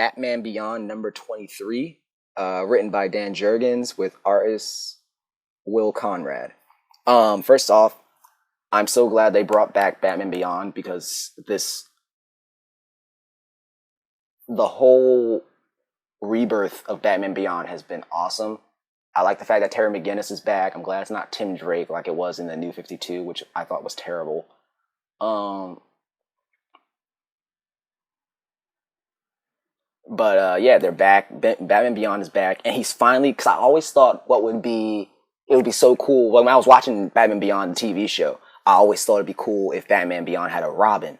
Batman Beyond number 23, written by Dan Jurgens with artist Will Conrad. First off, I'm so glad they brought back Batman Beyond because the whole rebirth of Batman Beyond has been awesome. I like the fact that Terry McGinnis is back. I'm glad it's not Tim Drake like it was in the New 52, which I thought was terrible. But yeah, they're back. Batman Beyond is back, and he's finally. Because I always thought it would be so cool. When I was watching Batman Beyond the TV show, I always thought it'd be cool if Batman Beyond had a Robin,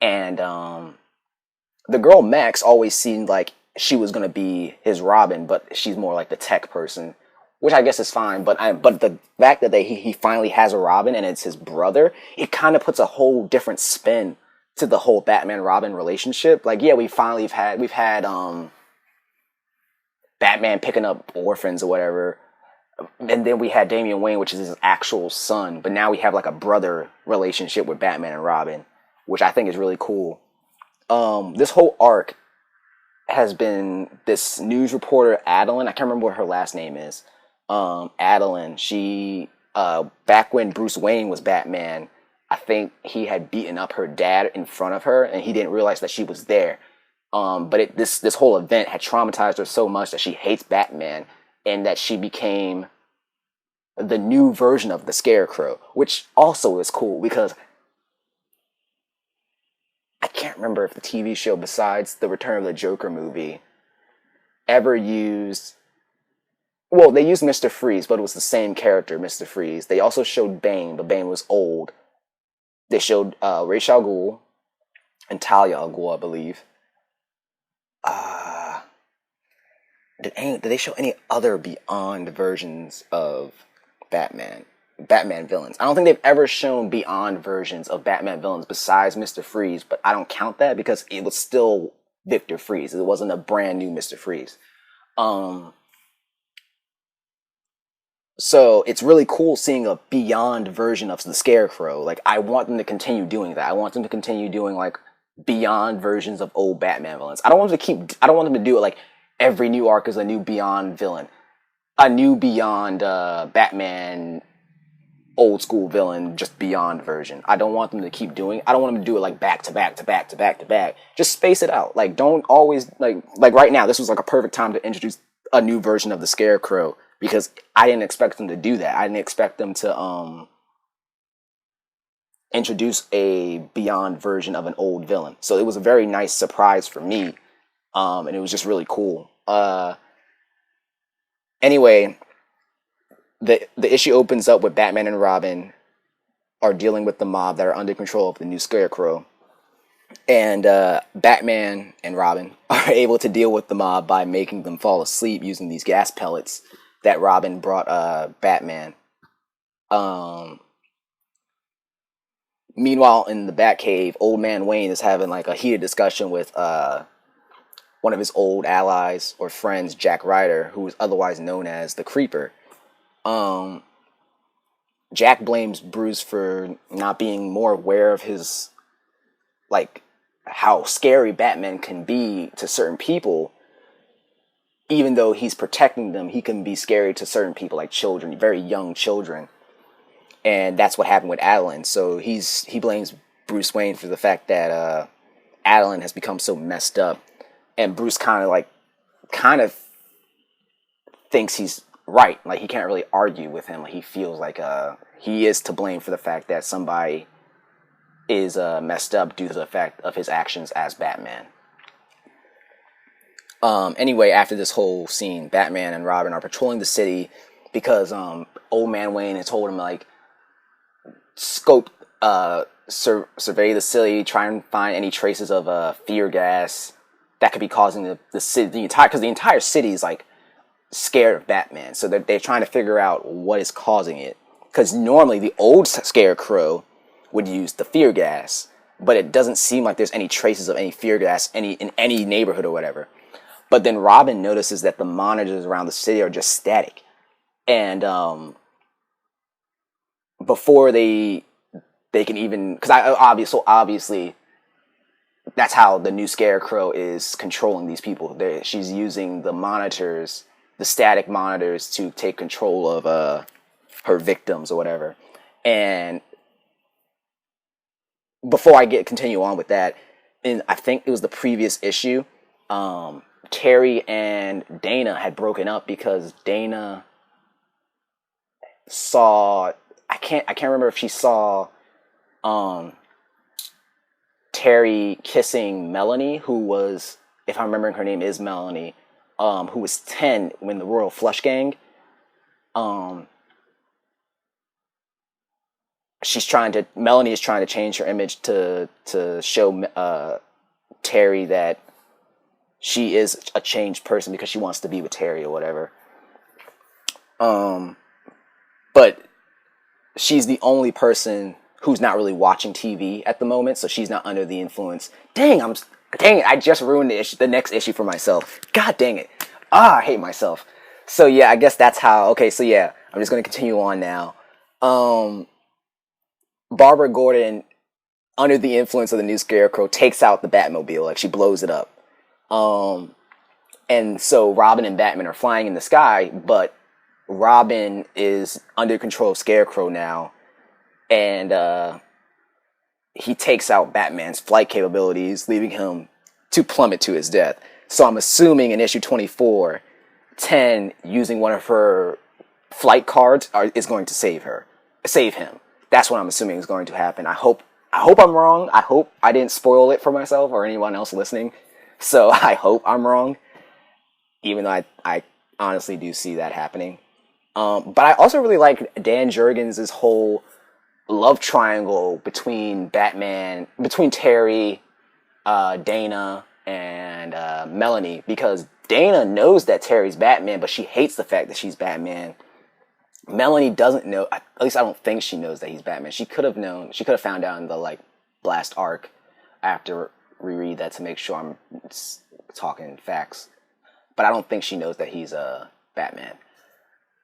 and the girl Max always seemed like she was gonna be his Robin, but she's more like the tech person, which I guess is fine. But the fact that he finally has a Robin and it's his brother, it kind of puts a whole different spin to the whole Batman Robin relationship. Like, yeah, we've had Batman picking up orphans or whatever, and then we had Damian Wayne, which is his actual son. But now we have like a brother relationship with Batman and Robin, which I think is really cool. This whole arc has been this news reporter Adeline. I can't remember what her last name is. Adeline. She back when Bruce Wayne was Batman, I think he had beaten up her dad in front of her, and he didn't realize that she was there. But this whole event had traumatized her so much that she hates Batman, and that she became the new version of the Scarecrow, which also is cool because I can't remember if the TV show, besides the Return of the Joker movie, ever used. Well, they used Mr. Freeze, but it was the same character, Mr. Freeze. They also showed Bane, but Bane was old. They showed Ra's al Ghul and Talia al Ghul, I believe. Did they show any other Beyond versions of Batman villains? I don't think they've ever shown Beyond versions of Batman villains besides Mr. Freeze, but I don't count that because it was still Victor Freeze. It wasn't a brand new Mr. Freeze. So it's really cool seeing a Beyond version of the Scarecrow. Like, I want them to continue doing that. I want them to continue doing like Beyond versions of old Batman villains. I don't want them to do it like every new arc is a new Beyond villain, a new Beyond Batman old school villain, just Beyond version. I don't want them to keep doing. I don't want them to do it like back to back to back to back to back. Just space it out. Like, don't always like right now. This was like a perfect time to introduce a new version of the Scarecrow, because I didn't expect them to do that. I didn't expect them to introduce a Beyond version of an old villain. So it was a very nice surprise for me, and it was just really cool. Anyway, the issue opens up with Batman and Robin are dealing with the mob that are under control of the new Scarecrow. And Batman and Robin are able to deal with the mob by making them fall asleep using these gas pellets that Robin brought Batman. Meanwhile, in the Batcave, Old Man Wayne is having like a heated discussion with one of his old allies or friends, Jack Ryder, who is otherwise known as the Creeper. Jack blames Bruce for not being more aware of his, like, how scary Batman can be to certain people. Even though he's protecting them, he can be scary to certain people, like children, very young children. And that's what happened with Adeline. So he blames Bruce Wayne for the fact that Adeline has become so messed up. And Bruce kind of thinks he's right. Like, he can't really argue with him. Like, he feels like he is to blame for the fact that somebody is messed up due to the fact of his actions as Batman. Anyway, after this whole scene, Batman and Robin are patrolling the city because Old Man Wayne had told him, like, survey the city, try and find any traces of fear gas that could be causing the city, because the entire city is like scared of Batman. So they're trying to figure out what is causing it. Because normally the old Scarecrow would use the fear gas, but it doesn't seem like there's any traces of any fear gas in any neighborhood or whatever. But then Robin notices that the monitors around the city are just static. And before they can even... Because obviously that's how the new Scarecrow is controlling these people. She's using the monitors, the static monitors, to take control of her victims or whatever. And before I continue on with that, in I think it was the previous issue, Terry and Dana had broken up because Dana saw I can't remember if she saw Terry kissing Melanie, who was, if I'm remembering her name is Melanie, who was 10 when the Royal Flush Gang. Melanie is trying to change her image to show Terry that she is a changed person because she wants to be with Terry or whatever. But she's the only person who's not really watching TV at the moment, so she's not under the influence. Dang it, I just ruined the next issue for myself. God dang it. I hate myself. So yeah, I guess that's how, okay, so yeah, I'm just going to continue on now. Barbara Gordon, under the influence of the new Scarecrow, takes out the Batmobile, like she blows it up. And so Robin and Batman are flying in the sky, but Robin is under control of Scarecrow now, and he takes out Batman's flight capabilities, leaving him to plummet to his death. So I'm assuming in issue 24, 10, using one of her flight cards, is going to save him. That's what I'm assuming is going to happen. I hope I'm wrong. I hope I didn't spoil it for myself or anyone else listening. So I hope I'm wrong, even though I honestly do see that happening. But I also really like Dan Jurgens' whole love triangle between Terry, Dana, and Melanie, because Dana knows that Terry's Batman, but she hates the fact that she's Batman. Melanie doesn't know, at least I don't think she knows that he's Batman. She could have known, she could have found out in the last arc. I have to reread that to make sure I'm talking facts. But I don't think she knows that he's Batman.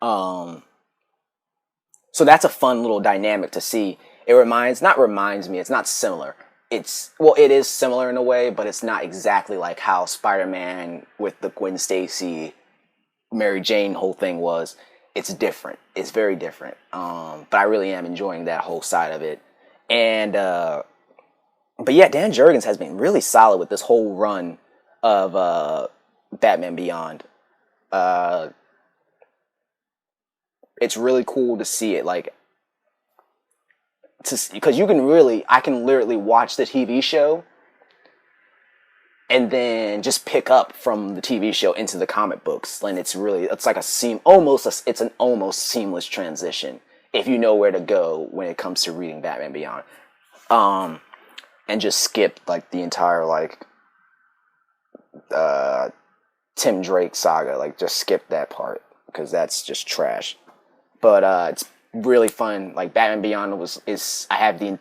So that's a fun little dynamic to see. It reminds me, it's not similar. It is similar in a way, but it's not exactly like how Spider-Man with the Gwen Stacy, Mary Jane whole thing was. It's different. It's very different. But I really am enjoying that whole side of it. And, but yeah, Dan Jurgens has been really solid with this whole run of Batman Beyond. It's really cool to see it, because I can literally watch the TV show and then just pick up from the TV show into the comic books, and it's like it's an almost seamless transition if you know where to go when it comes to reading Batman Beyond, and just skip the entire Tim Drake saga, just skip that part because that's just trash. But it's really fun. Batman Beyond I have the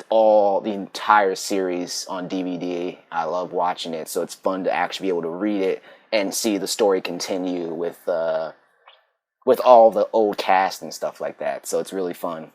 entire series on DVD. I love watching it, so it's fun to actually be able to read it and see the story continue with all the old cast and stuff like that. So it's really fun.